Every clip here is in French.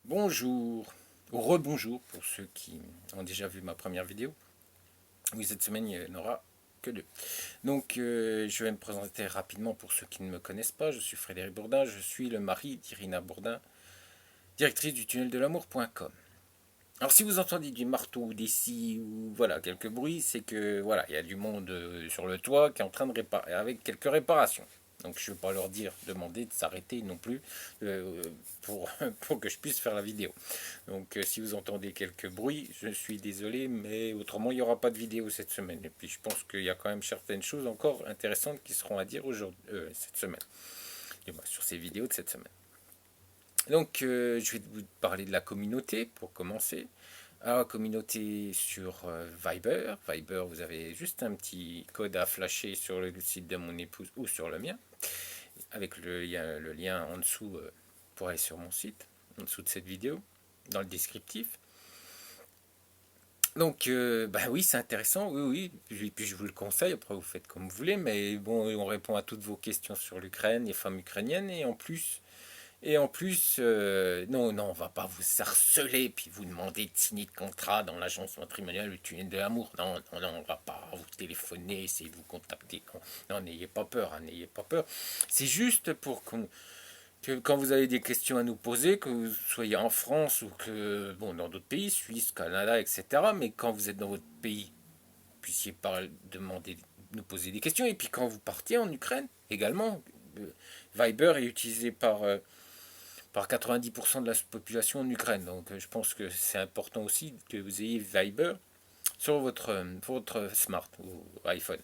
Bonjour, ou rebonjour pour ceux qui ont déjà vu ma première vidéo. Oui, cette semaine, il n'y en aura que deux. Donc, je vais me présenter rapidement pour ceux qui ne me connaissent pas. Je suis Frédéric Bourdin, je suis le mari d'Irina Bourdin, directrice du tunnel de l'amour.com. Alors, si vous entendez du marteau ou des scies ou voilà, quelques bruits, c'est que voilà, il y a du monde sur le toit qui est en train de réparer, avec quelques réparations. Donc je ne vais pas leur demander de s'arrêter non plus euh, pour, pour que je puisse faire la vidéo. Donc si vous entendez quelques bruits, je suis désolé, mais autrement il n'y aura pas de vidéo cette semaine. Et puis je pense qu'il y a quand même certaines choses encore intéressantes qui seront à dire aujourd'hui, cette semaine, et moi, sur ces vidéos de cette semaine. Donc je vais vous parler de la communauté pour commencer. Alors, la communauté sur Viber. Viber, vous avez juste un petit code à flasher sur le site de mon épouse ou sur le mien, avec le lien en dessous pour aller sur mon site, en dessous de cette vidéo, dans le descriptif. Donc, bah oui, c'est intéressant, oui, oui. Puis je vous le conseille, après vous faites comme vous voulez, mais bon, on répond à toutes vos questions sur l'Ukraine, les femmes ukrainiennes, et en plus, non, non, on va pas vous harceler, puis vous demander de signer de contrat dans l'agence matrimoniale du tunnel de l'amour. Non, non, non, on va pas vous téléphoner, essayer de vous contacter. Non, n'ayez pas peur, hein, n'ayez pas peur. C'est juste pour que quand vous avez des questions à nous poser, que vous soyez en France ou que, bon, dans d'autres pays, Suisse, Canada, etc., mais quand vous êtes dans votre pays, vous puissiez pas demander, nous poser des questions. Et puis quand vous partez en Ukraine, également, Viber est utilisé par 90% de la population en Ukraine. Donc je pense que c'est important aussi que vous ayez Viber sur votre smart ou iPhone.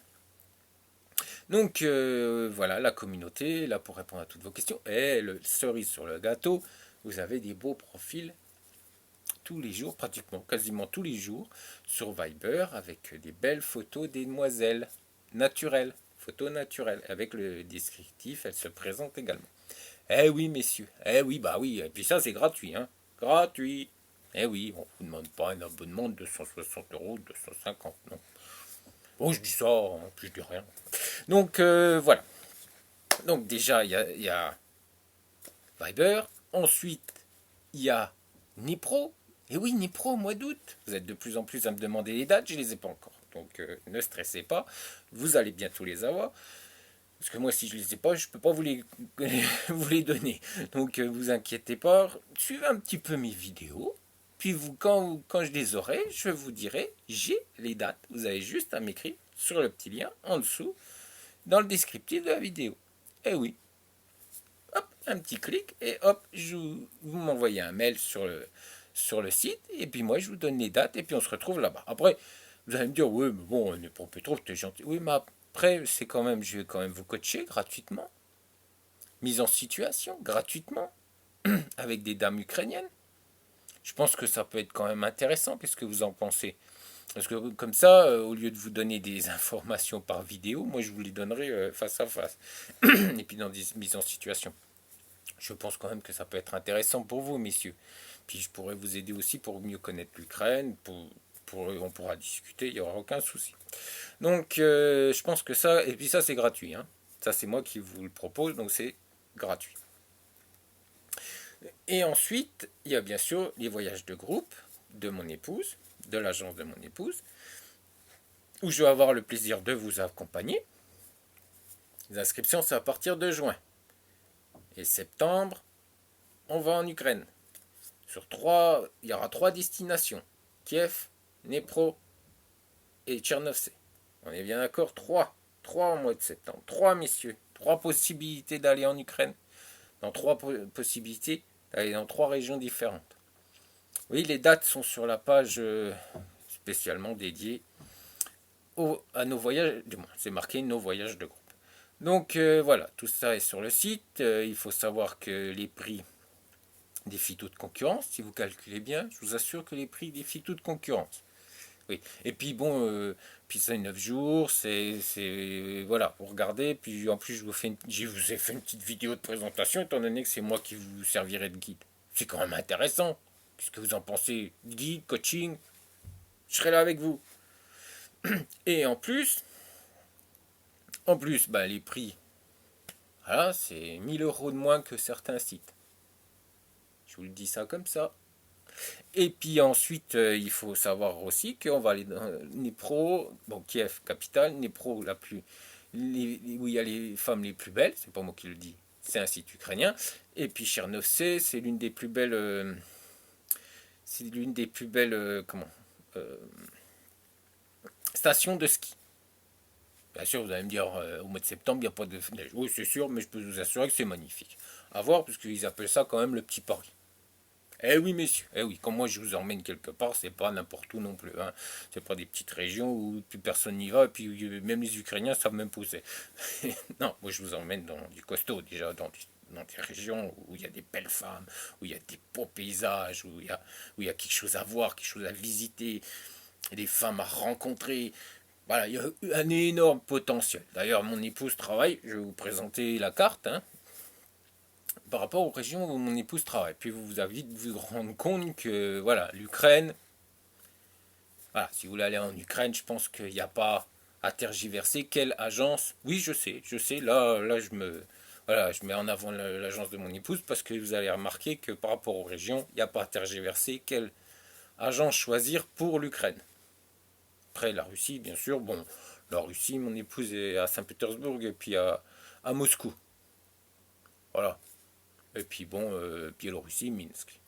Donc voilà, la communauté, là pour répondre à toutes vos questions. Et le cerise sur le gâteau, vous avez des beaux profils tous les jours, pratiquement quasiment tous les jours, sur Viber avec des belles photos des demoiselles naturelles. Photos naturelles. Avec le descriptif, elles se présentent également. Eh oui, messieurs. Eh oui, bah oui. Et puis ça, c'est gratuit, hein. Gratuit. Eh oui, on ne vous demande pas un abonnement de 260 €, 250, non. Bon, je dis ça, hein, puis je dis rien. Donc, voilà. Donc, déjà, il y a Viber. Ensuite, il y a Nipro. Et oui, Nipro, mois d'août. Vous êtes de plus en plus à me demander les dates, je ne les ai pas encore. Donc, ne stressez pas. Vous allez bientôt les avoir. Parce que moi, si je ne les ai pas, je ne peux pas vous les donner. Donc, vous inquiétez pas. Suivez un petit peu mes vidéos. Puis, quand je les aurai, je vous dirai, j'ai les dates. Vous avez juste à m'écrire sur le petit lien en dessous, dans le descriptif de la vidéo. Et oui, hop, un petit clic, et hop, vous m'envoyez un mail sur le site, et puis moi, je vous donne les dates, et puis on se retrouve là-bas. Après, vous allez me dire, oui, mais bon, on n'est pas trop, t'es gentil. Oui, mais après, je vais quand même vous coacher gratuitement, mise en situation gratuitement, avec des dames ukrainiennes. Je pense que ça peut être quand même intéressant. Qu'est-ce que vous en pensez? Parce que comme ça, au lieu de vous donner des informations par vidéo, moi je vous les donnerai face à face. Et puis dans des mises en situation. Je pense quand même que ça peut être intéressant pour vous, messieurs. Puis je pourrais vous aider aussi pour mieux connaître l'Ukraine. On pourra discuter, il n'y aura aucun souci. Donc je pense que ça, et puis ça c'est gratuit, hein. Ça c'est moi qui vous le propose, donc c'est gratuit. Et ensuite, il y a bien sûr les voyages de groupe de mon épouse, de l'agence de mon épouse, où je vais avoir le plaisir de vous accompagner. Les inscriptions, c'est à partir de juin. Et septembre, on va en Ukraine. Il y aura trois destinations. Kiev, Dnipro et Tchernovsé. On est bien d'accord? Trois au mois de septembre. Trois, messieurs. Trois possibilités d'aller en Ukraine. Dans trois possibilités d'aller dans trois régions différentes. Oui, les dates sont sur la page spécialement dédiée à nos voyages. Du moins, c'est marqué nos voyages de groupe. Donc voilà, tout ça est sur le site. Il faut savoir que les prix défient toute concurrence. Si vous calculez bien, je vous assure que les prix défient toute concurrence. Oui. Et puis bon, puis c'est 9 jours, voilà, vous regardez, puis en plus je vous ai fait une petite vidéo de présentation, étant donné que c'est moi qui vous servirai de guide. C'est quand même intéressant. Qu'est-ce que vous en pensez? Guide, coaching, je serai là avec vous. Et en plus, bah, les prix, voilà, c'est 1000 € de moins que certains sites. Je vous le dis ça comme ça. Et puis ensuite, il faut savoir aussi qu'on va aller dans Dnipro, bon, Kiev, capitale, Dnipro, où il y a les femmes les plus belles, c'est pas moi qui le dis, c'est un site ukrainien. Et puis Chernovtsi, c'est l'une des plus belles, comment, euh, stations de ski. Bien sûr, vous allez me dire, au mois de septembre, il n'y a pas de neige. Oui, c'est sûr, mais je peux vous assurer que c'est magnifique. À voir, parce qu'ils appellent ça quand même le petit Paris. Eh oui, messieurs, eh oui, quand moi je vous emmène quelque part, c'est pas n'importe où non plus. Hein. C'est pas des petites régions où plus personne n'y va, et puis même les Ukrainiens savent même pousser. Non, moi je vous emmène dans du costaud, déjà, dans des régions où il y a des belles femmes, où il y a des beaux paysages, où il y a quelque chose à voir, quelque chose à visiter, des femmes à rencontrer. Voilà, il y a un énorme potentiel. D'ailleurs, mon épouse travaille, je vais vous présenter la carte, hein, par rapport aux régions où mon épouse travaille. Puis vous avez vite vous rendre compte que voilà, l'Ukraine, voilà, si vous voulez aller en Ukraine, je pense qu'il n'y a pas à tergiverser. Quelle agence? Oui, je sais, là voilà, je mets en avant l'agence de mon épouse parce que vous allez remarquer que par rapport aux régions, il n'y a pas à tergiverser. Quelle agence choisir pour l'Ukraine? Après, la Russie, bien sûr, bon, la Russie, mon épouse est à Saint-Pétersbourg et puis à Moscou. Voilà. Et puis bon, Biélorussie, Minsk.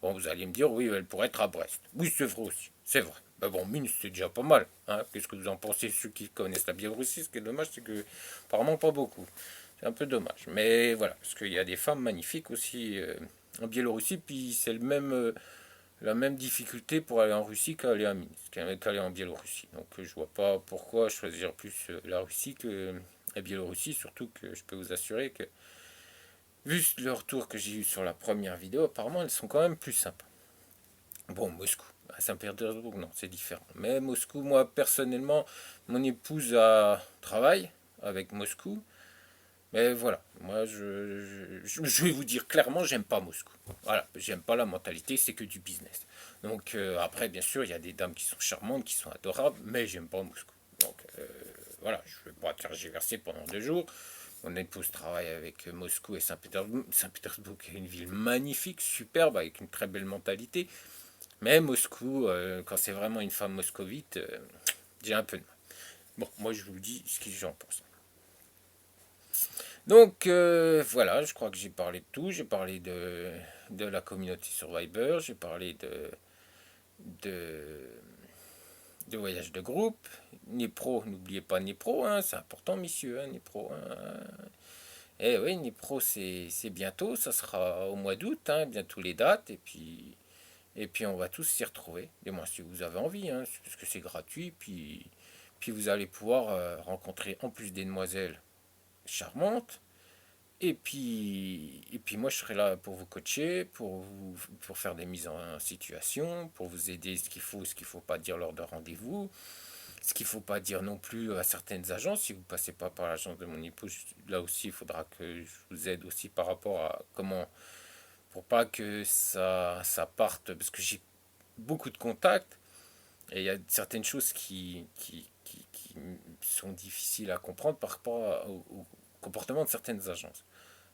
Bon, vous allez me dire, oui, elle pourrait être à Brest. Oui, c'est vrai aussi, c'est vrai. Ben bon, Minsk, c'est déjà pas mal. Hein. Qu'est-ce que vous en pensez, ceux qui connaissent la Biélorussie? Ce qui est dommage, c'est que, apparemment, pas beaucoup. C'est un peu dommage. Mais voilà, parce qu'il y a des femmes magnifiques aussi en Biélorussie, puis c'est la même difficulté pour aller en Russie qu'aller à Minsk, qu'aller en Biélorussie. Donc je vois pas pourquoi choisir plus la Russie que la Biélorussie, surtout que je peux vous assurer que vu le retour que j'ai eu sur la première vidéo, apparemment elles sont quand même plus sympas. Bon, Moscou, à Saint-Pétersbourg, non, c'est différent. Mais Moscou, moi personnellement, mon épouse travaille avec Moscou. Mais voilà, moi je vais vous dire clairement, j'aime pas Moscou. Voilà, j'aime pas la mentalité, c'est que du business. Donc après, bien sûr, il y a des dames qui sont charmantes, qui sont adorables, mais j'aime pas Moscou. Donc voilà, je vais pas tergiverser pendant 2 jours. Mon épouse travaille avec Moscou et Saint-Pétersbourg. Saint-Pétersbourg est une ville magnifique, superbe, avec une très belle mentalité. Mais Moscou, quand c'est vraiment une femme moscovite, j'ai un peu de mal. Bon, moi je vous dis ce que j'en pense. Donc voilà, je crois que j'ai parlé de tout. J'ai parlé de la communauté Survivor, j'ai parlé de, de voyage de groupe. Nipro, n'oubliez pas Nipro, hein, c'est important, messieurs, hein, Nipro. Hein. Eh oui, Nipro, c'est bientôt, ça sera au mois d'août, hein, bientôt les dates, et puis on va tous s'y retrouver. Et moi, si vous avez envie, hein, parce que c'est gratuit, puis vous allez pouvoir rencontrer en plus des demoiselles charmantes. Et puis moi, je serai là pour vous coacher, pour faire des mises en situation, pour vous aider ce qu'il faut pas dire lors de rendez-vous, ce qu'il faut pas dire non plus à certaines agences. Si vous passez pas par l'agence de mon épouse, là aussi, il faudra que je vous aide aussi par rapport à comment, pour pas que ça parte, parce que j'ai beaucoup de contacts et il y a certaines choses qui sont difficiles à comprendre par rapport au comportement de certaines agences.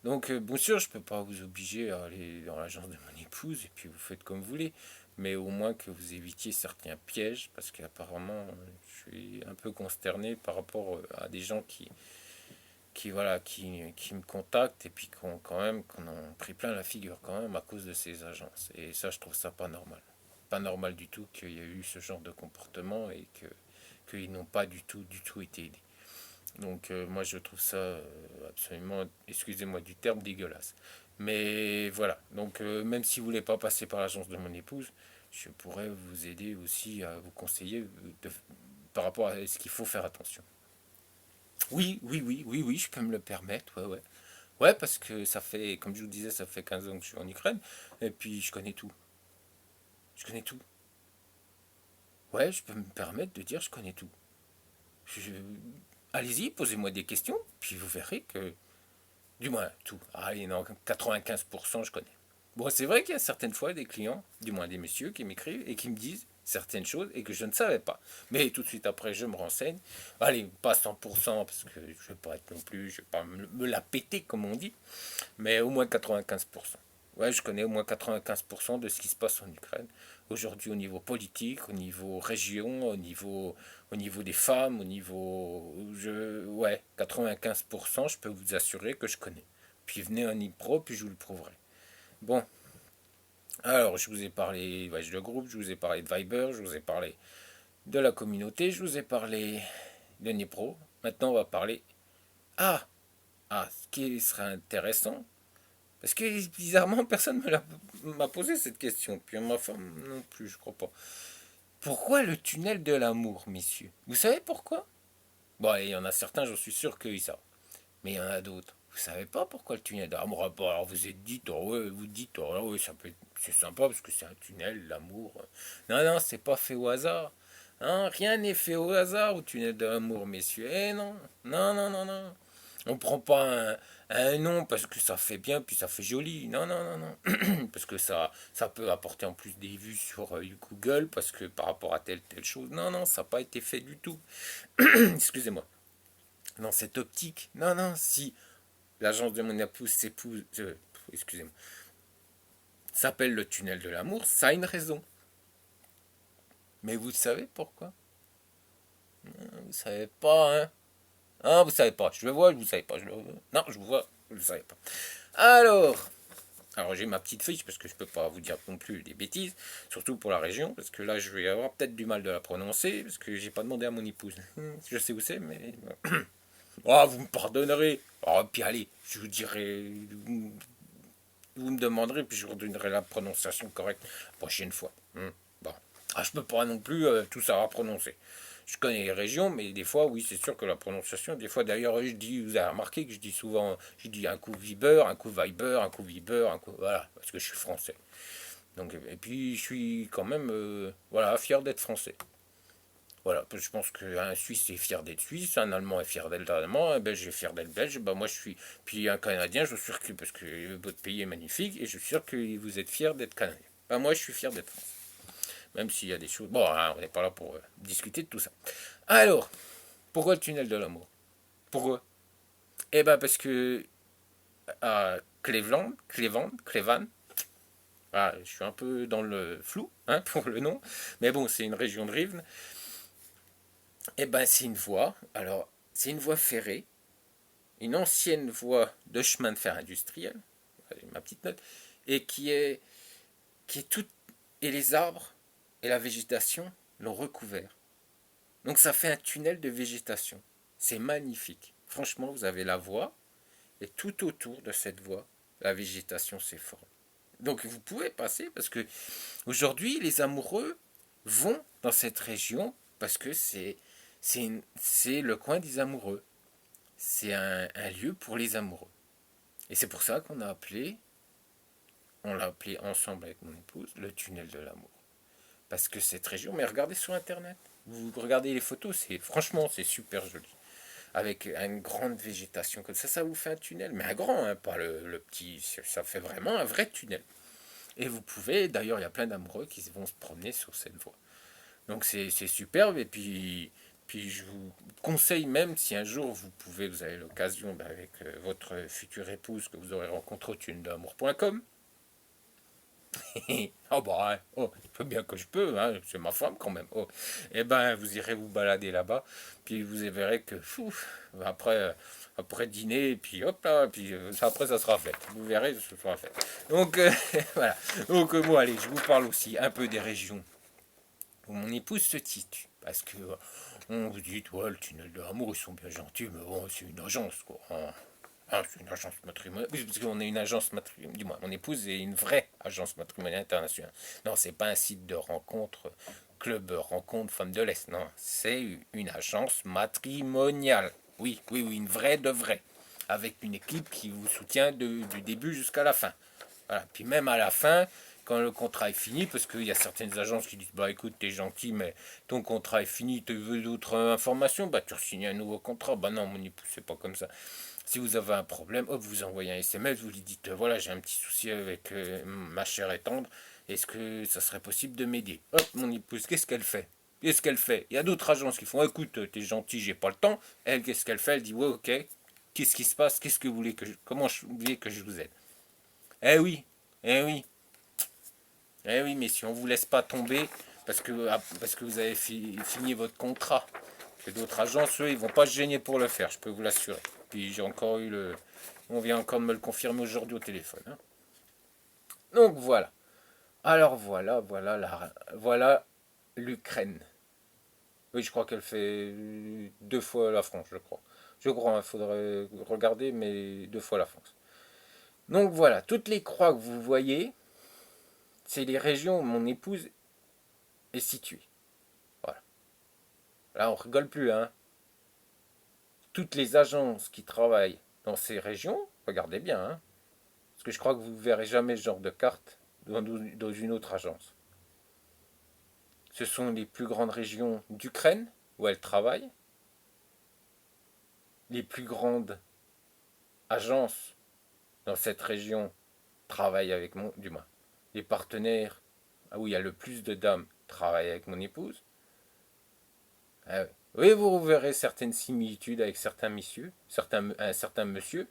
Donc, bien sûr, je ne peux pas vous obliger à aller dans l'agence de mon épouse et puis vous faites comme vous voulez. Mais au moins que vous évitiez certains pièges, parce qu'apparemment, je suis un peu consterné par rapport à des gens voilà, qui me contactent et puis qu'on en pris plein la figure quand même à cause de ces agences. Et ça, je trouve ça pas normal. Pas normal du tout qu'il y ait eu ce genre de comportement et qu'ils n'ont pas du tout été aidés. Donc moi je trouve ça absolument, excusez-moi du terme, dégueulasse. Mais voilà, donc même si vous ne voulez pas passer par l'agence de mon épouse, je pourrais vous aider aussi à vous conseiller par rapport à ce qu'il faut faire attention. Oui, oui, oui, oui, oui, je peux me le permettre, ouais, ouais. Ouais, parce que ça fait, comme je vous disais, ça fait 15 ans que je suis en Ukraine, et puis je connais tout. Je connais tout. Ouais, je peux me permettre de dire je connais tout. Je- Allez-y, posez-moi des questions, puis vous verrez que du moins, tout. Allez, non, 95% je connais. Bon, c'est vrai qu'il y a certaines fois des clients, du moins des messieurs, qui m'écrivent et qui me disent certaines choses et que je ne savais pas. Mais tout de suite après, je me renseigne. Allez, pas 100% parce que je ne vais pas être non plus, je ne vais pas me la péter comme on dit, mais au moins 95%. Ouais, je connais au moins 95% de ce qui se passe en Ukraine. Aujourd'hui, au niveau politique, au niveau région, au niveau des femmes, au niveau... ouais, 95%, je peux vous assurer que je connais. Puis venez en Nipro, puis je vous le prouverai. Bon, alors je vous ai parlé de groupe, je vous ai parlé de Viber, je vous ai parlé de la communauté, je vous ai parlé de Nipro. Maintenant, on va parler... Ah, ce qui serait intéressant, parce que bizarrement, personne m'a posé cette question. Puis ma femme non plus, je crois pas. Pourquoi le tunnel de l'amour, messieurs? Vous savez pourquoi? Bon, il y en a certains, j'en suis sûr qu'ils savent. Mais il y en a d'autres. Vous savez pas pourquoi le tunnel de l'amour? Ah, bon, alors vous êtes dit, oh, ouais, vous dites, oh, ouais, c'est sympa parce que c'est un tunnel, l'amour. Non, non, c'est pas fait au hasard. Hein, rien n'est fait au hasard au tunnel de l'amour, messieurs. Eh non, non, non, non, non. On prend pas un nom parce que ça fait bien, puis ça fait joli. Non, non, non, non. Parce que ça peut apporter en plus des vues sur Google, parce que par rapport à telle chose. Non, non, ça n'a pas été fait du tout. Excusez-moi. Dans cette optique. Non, non, si l'agence de mon épouse, excusez-moi, s'appelle le tunnel de l'amour, ça a une raison. Mais vous savez pourquoi? Vous savez pas, hein? Hein, vous savez pas. Je le vois, vous savez pas. Non, je vous vois, vous le savez pas. Alors, j'ai ma petite fiche parce que je peux pas vous dire non plus des bêtises, surtout pour la région, parce que là je vais avoir peut-être du mal de la prononcer, parce que j'ai pas demandé à mon épouse. Je sais où c'est, mais... Oh, vous me pardonnerez. Oh, puis allez, je vous dirai... Vous me demanderez, puis je vous donnerai la prononciation correcte la prochaine fois. Bon. Je peux pas non plus tout savoir prononcer. Je connais les régions, mais des fois, oui, c'est sûr que la prononciation, des fois, d'ailleurs, vous avez remarqué que je dis souvent, je dis un coup Viber, un coup Viber, un coup Viber, un coup, voilà, parce que je suis français. Donc, et puis, je suis quand même, voilà, fier d'être français. Voilà, je pense qu'un Suisse est fier d'être Suisse, un Allemand est fier d'être Allemand, un Belge est fier d'être Belge, moi je suis... Puis un Canadien, je suis sûr que, parce que votre pays est magnifique, et je suis sûr que vous êtes fier d'être Canadien. Moi je suis fier d'être français. Même s'il y a des choses... Bon, hein, on n'est pas là pour discuter de tout ça. Alors, pourquoi le tunnel de l'amour? Pourquoi? Parce que à Cleveland, je suis un peu dans le flou hein, pour le nom, mais bon, c'est une région de Rive. C'est une voie, alors, c'est une voie ferrée, une ancienne voie de chemin de fer industriel, ma petite note, et qui est toute, et les arbres et la végétation l'ont recouvert. Donc ça fait un tunnel de végétation. C'est magnifique. Franchement, vous avez la voie, et tout autour de cette voie, la végétation s'efforme. Donc vous pouvez passer, parce que aujourd'hui, les amoureux vont dans cette région, parce que c'est le coin des amoureux. C'est un lieu pour les amoureux. Et c'est pour ça on l'a appelé ensemble avec mon épouse, le tunnel de l'amour. Parce que cette région, mais regardez sur internet, vous regardez les photos, franchement c'est super joli. Avec une grande végétation comme ça vous fait un tunnel, mais un grand, hein, pas le petit, ça fait vraiment un vrai tunnel. Et vous pouvez, d'ailleurs il y a plein d'amoureux qui vont se promener sur cette voie. Donc c'est superbe, et puis je vous conseille même, si un jour vous avez l'occasion avec votre future épouse que vous aurez rencontré au tunnelamour.com. Oh bah, oh, je peux bien que je peux, hein, c'est ma femme quand même. Oh. Vous irez vous balader là-bas, puis vous verrez que après dîner, puis hop là, puis après ça sera fait. Vous verrez, ça sera fait. Donc voilà. Donc moi, allez, je vous parle aussi un peu des régions où mon épouse se situe, parce que on vous dit, ouais, le tunnel de l'amour, ils sont bien gentils, mais bon, c'est une agence, quoi. Hein. C'est une agence matrimoniale. Oui, parce qu'on est une agence matrimoniale. Dis-moi, mon épouse est une vraie agence matrimoniale internationale. Non, c'est pas un site de rencontre, club rencontre femmes de l'Est. Non, c'est une agence matrimoniale. Oui, oui, oui, une vraie de vraie. Avec une équipe qui vous soutient du début jusqu'à la fin. Voilà. Puis même à la fin, quand le contrat est fini, parce qu'il y a certaines agences qui disent, bah écoute, t'es gentil, mais ton contrat est fini, tu veux d'autres informations, bah tu signes un nouveau contrat. Bah non, mon épouse, c'est pas comme ça. Si vous avez un problème, hop, vous envoyez un SMS, vous lui dites, voilà, j'ai un petit souci avec ma chère et tendre, est-ce que ça serait possible de m'aider? Hop, mon épouse, qu'est-ce qu'elle fait? Qu'est-ce qu'elle fait? Il y a d'autres agences qui font, écoute, t'es gentil, j'ai pas le temps. Elle, qu'est-ce qu'elle fait? Elle dit, ouais, ok, qu'est-ce qui se passe? Qu'est-ce que vous voulez comment vous voulez que je vous aide? Eh oui, Eh oui, eh oui, mais si on vous laisse pas tomber parce que vous avez fini votre contrat, que d'autres agences, eux, ils vont pas se gêner pour le faire, je peux vous l'assurer. Puis j'ai encore eu le... On vient encore de me le confirmer aujourd'hui au téléphone, hein. Donc voilà. Alors voilà l'Ukraine. Oui, je crois qu'elle fait 2 fois la France, je crois. Je crois, il faudrait regarder, mais 2 fois la France. Donc voilà, toutes les croix que vous voyez, c'est les régions où mon épouse est située. Voilà. Là, on rigole plus, hein. Toutes les agences qui travaillent dans ces régions, regardez bien, hein, parce que je crois que vous ne verrez jamais ce genre de carte dans une autre agence. Ce sont les plus grandes régions d'Ukraine où elle travaille, les plus grandes agences dans cette région travaillent avec mon, du moins, les partenaires où il y a le plus de dames travaillent avec mon épouse. Ah oui, vous verrez certaines similitudes avec certains messieurs, un certain monsieur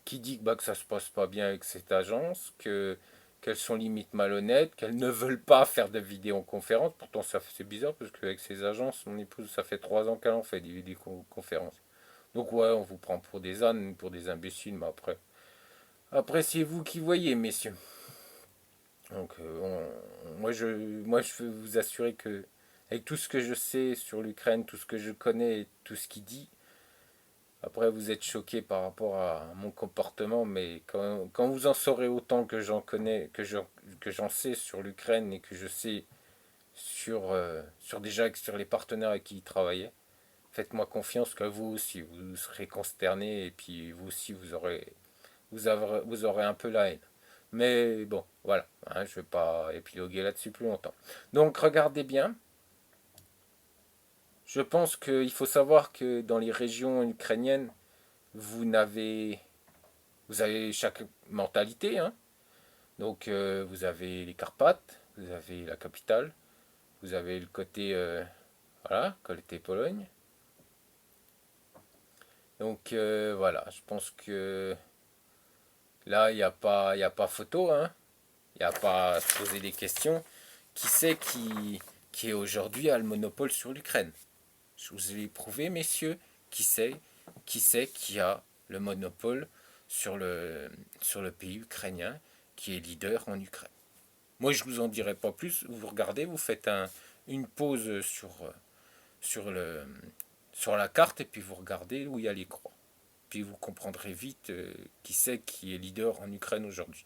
qui dit que ça se passe pas bien avec cette agence, qu'elles sont limite malhonnêtes, qu'elles ne veulent pas faire de vidéoconférences. Pourtant, c'est bizarre parce qu'avec ces agences, mon épouse, ça fait 3 ans qu'elle en fait des vidéoconférences. Donc ouais, on vous prend pour des ânes, pour des imbéciles, mais après c'est vous qui voyez, messieurs. Donc moi je peux vous assurer que avec tout ce que je sais sur l'Ukraine, tout ce que je connais, tout ce qu'il dit, après vous êtes choqués par rapport à mon comportement, mais quand vous en saurez autant que j'en connais, que j'en sais sur l'Ukraine et que je sais sur les partenaires avec qui il travaillait, faites-moi confiance que vous aussi vous serez consternés et puis vous aussi vous aurez un peu la haine. Mais bon, voilà, hein, je ne vais pas épiloguer là-dessus plus longtemps. Donc regardez bien, je pense qu'il faut savoir que dans les régions ukrainiennes, vous n'avez, vous avez chaque mentalité, hein. Donc vous avez les Carpates, vous avez la capitale, vous avez le côté, voilà, côté Pologne. Donc voilà, je pense que là, il y a pas photo, hein. Il n'y a pas à se poser des questions. Qui c'est qui aujourd'hui a le monopole sur l'Ukraine? Je vous ai prouvé, messieurs, qui c'est qui a le monopole sur le pays ukrainien, qui est leader en Ukraine. Moi, je vous en dirai pas plus. Vous regardez, vous faites une pause sur, le, sur la carte et puis vous regardez où il y a les croix. Puis vous comprendrez vite qui c'est qui est leader en Ukraine aujourd'hui.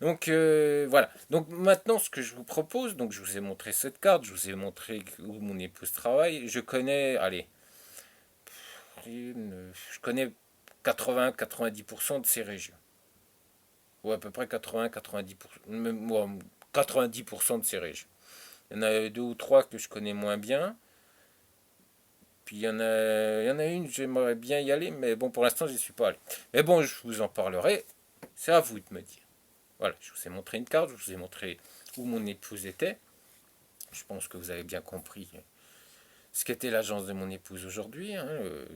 Donc voilà. Donc maintenant, ce que je vous propose, donc je vous ai montré cette carte, je vous ai montré où mon épouse travaille. Je connais, allez, je connais 80-90% de ces régions. Ou à peu près 80-90%, même 90% de ces régions. Il y en a 2 ou 3 que je connais moins bien. Puis il y en a une, j'aimerais bien y aller, mais bon, pour l'instant, j'y suis pas allé. Mais bon, je vous en parlerai. C'est à vous de me dire. Voilà, je vous ai montré une carte, je vous ai montré où mon épouse était. Je pense que vous avez bien compris ce qu'était l'agence de mon épouse aujourd'hui. Hein,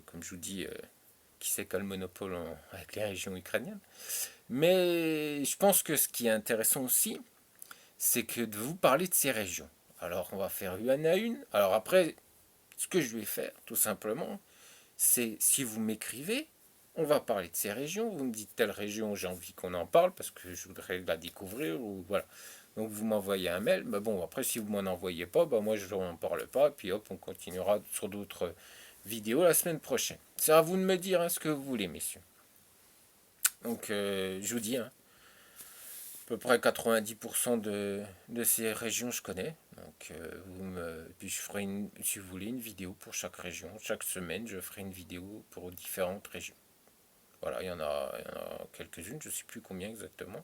comme je vous dis, qui c'est qui a le monopole avec les régions ukrainiennes. Mais je pense que ce qui est intéressant aussi, c'est que de vous parler de ces régions. Alors, on va faire une à une. Alors après, ce que je vais faire, tout simplement, c'est si vous m'écrivez, on va parler de ces régions. Vous me dites telle région, j'ai envie qu'on en parle parce que je voudrais la découvrir ou voilà. Donc vous m'envoyez un mail. Mais bon, après si vous m'en envoyez pas, bah moi je n'en parle pas. Puis hop, on continuera sur d'autres vidéos la semaine prochaine. C'est à vous de me dire hein, ce que vous voulez, messieurs. Donc je vous dis, hein, à peu près 90% de ces régions je connais. Donc puis je ferai si vous voulez une vidéo pour chaque région. Chaque semaine, je ferai une vidéo pour différentes régions. Voilà, il y en a quelques-unes, je ne sais plus combien exactement.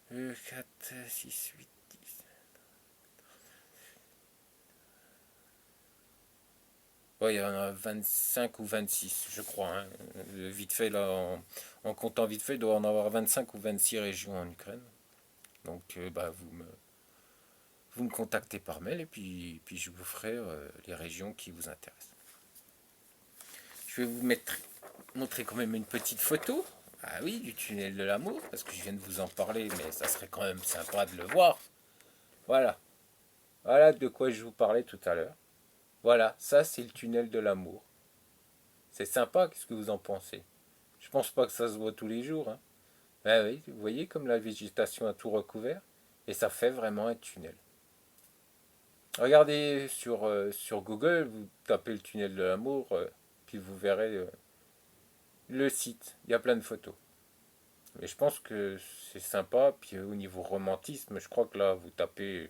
4, 6, 8, 10. Ouais, il y en a 25 ou 26, je crois. Hein. Vite fait, là, en comptant vite fait, il doit en avoir 25 ou 26 régions en Ukraine. Donc, bah, vous me contactez par mail et puis je vous ferai les régions qui vous intéressent. Je vais vous montrer quand même une petite photo. Ah oui, du tunnel de l'amour, parce que je viens de vous en parler, mais ça serait quand même sympa de le voir. Voilà. Voilà de quoi je vous parlais tout à l'heure. Voilà, ça c'est le tunnel de l'amour. C'est sympa, qu'est-ce que vous en pensez? Je pense pas que ça se voit tous les jours, hein. Ben oui, vous voyez comme la végétation a tout recouvert, et ça fait vraiment un tunnel. Regardez sur Google, vous tapez le tunnel de l'amour, puis vous verrez le site. Il y a plein de photos. Mais je pense que c'est sympa. Puis au niveau romantisme, je crois que là, tapez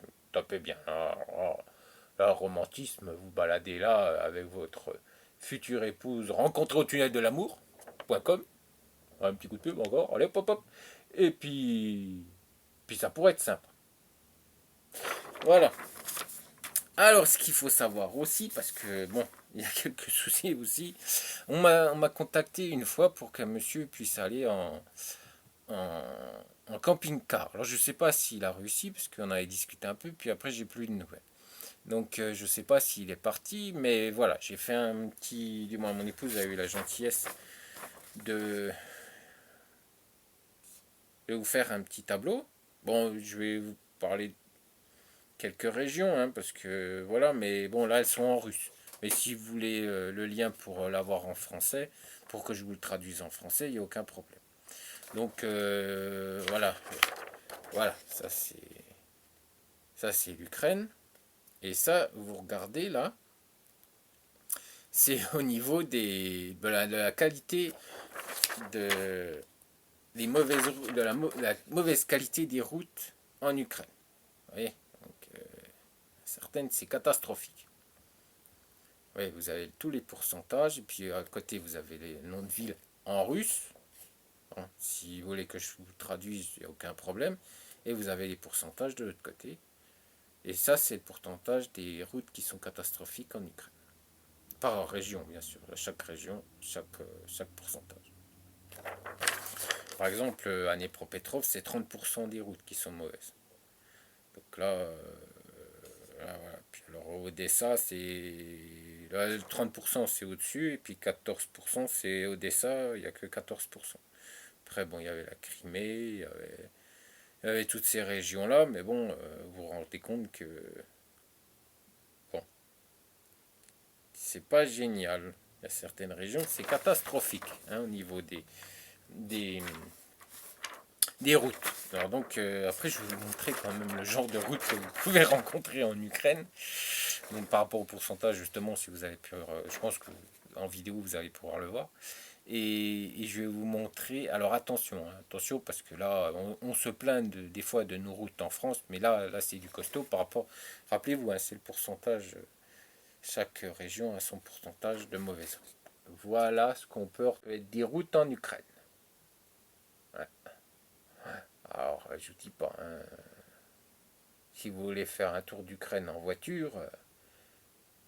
bien. Là, romantisme, vous baladez là avec votre future épouse, rencontrée au tunnel de l'amour.com. Un petit coup de pub encore. Allez, pop, pop. Et puis ça pourrait être sympa. Voilà. Alors, ce qu'il faut savoir aussi, parce que bon, il y a quelques soucis aussi. On m'a contacté une fois pour qu'un monsieur puisse aller en, en camping-car. Alors, je ne sais pas s'il a réussi, parce qu'on avait discuté un peu, puis après, j'ai plus de nouvelles. Donc, je ne sais pas s'il est parti, mais voilà, j'ai fait un petit. Du moins, mon épouse a eu la gentillesse de, de vous faire un petit tableau. Bon, je vais vous parler de quelques régions, hein, parce que voilà, mais bon, là, elles sont en russe. Mais si vous voulez le lien pour l'avoir en français, pour que je vous le traduise en français, il n'y a aucun problème. Donc, voilà. Voilà, ça c'est l'Ukraine. Et ça, vous regardez là, c'est au niveau de la qualité de, la mauvaise qualité des routes en Ukraine. Vous voyez, donc, certaines, c'est catastrophique. Oui, vous avez tous les pourcentages, et puis à côté, vous avez les noms de villes en russe. Bon, si vous voulez que je vous traduise, il n'y a aucun problème. Et vous avez les pourcentages de l'autre côté. Et ça, c'est le pourcentage des routes qui sont catastrophiques en Ukraine. Par région, bien sûr. Chaque région, chaque pourcentage. Par exemple, à Dnepropetrovsk, c'est 30% des routes qui sont mauvaises. Donc là, voilà. Puis alors, Odessa, là, 30% c'est au-dessus, et puis 14% c'est Odessa, il n'y a que 14%. Après, bon, il y avait la Crimée, il y avait toutes ces régions-là, mais bon, vous vous rendez compte que, bon, c'est pas génial. Il y a certaines régions, c'est catastrophique, hein, au niveau des, des routes. Alors donc, après, je vais vous montrer quand même le genre de route que vous pouvez rencontrer en Ukraine. Donc, par rapport au pourcentage, justement, si vous avez pu, je pense que en vidéo, vous allez pouvoir le voir. Et je vais vous montrer. Alors attention, hein, attention, parce que là, on se plaint des fois de nos routes en France, mais là c'est du costaud par rapport. Rappelez-vous, hein, c'est le pourcentage. Chaque région a son pourcentage de mauvaises routes. Voilà ce qu'on peut des routes en Ukraine. Ouais. Alors, je vous dis pas, hein, si vous voulez faire un tour d'Ukraine en voiture,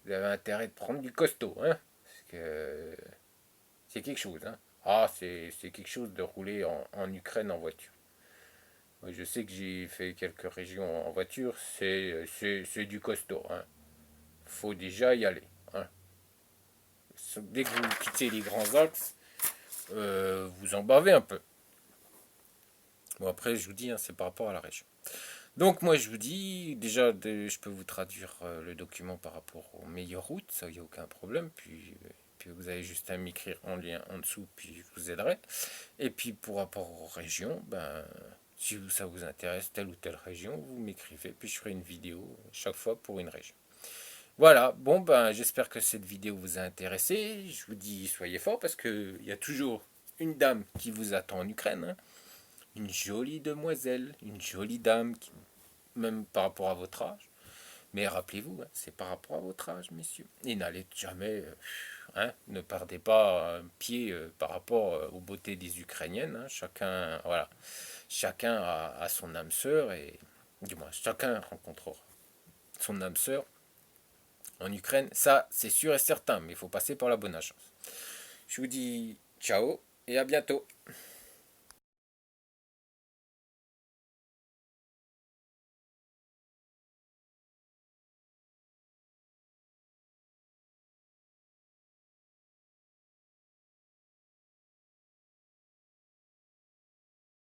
vous avez intérêt de prendre du costaud, hein, parce que c'est quelque chose, hein. Ah, c'est quelque chose de rouler en Ukraine en voiture. Moi, je sais que j'ai fait quelques régions en voiture, c'est du costaud, hein. Faut déjà y aller, hein. Dès que vous quittez les grands axes, vous en bavez un peu. Bon, après, je vous dis, hein, c'est par rapport à la région. Donc, moi, je vous dis, déjà, je peux vous traduire le document par rapport aux meilleures routes, ça, il n'y a aucun problème. Puis vous avez juste à m'écrire en lien en dessous, puis je vous aiderai. Et puis, pour rapport aux régions, ben, si ça vous intéresse, telle ou telle région, vous m'écrivez, puis je ferai une vidéo chaque fois pour une région. Voilà, bon, ben, j'espère que cette vidéo vous a intéressé. Je vous dis, soyez forts, parce qu'il y a toujours une dame qui vous attend en Ukraine, hein. Une jolie demoiselle, une jolie dame, même par rapport à votre âge. Mais rappelez-vous, hein, c'est par rapport à votre âge, messieurs. Et n'allez jamais, hein, ne perdez pas un pied par rapport aux beautés des Ukrainiennes, hein. Chacun, voilà, chacun a son âme sœur, et du moins, chacun rencontrera son âme sœur en Ukraine. Ça, c'est sûr et certain, mais il faut passer par la bonne agence. Je vous dis ciao et à bientôt.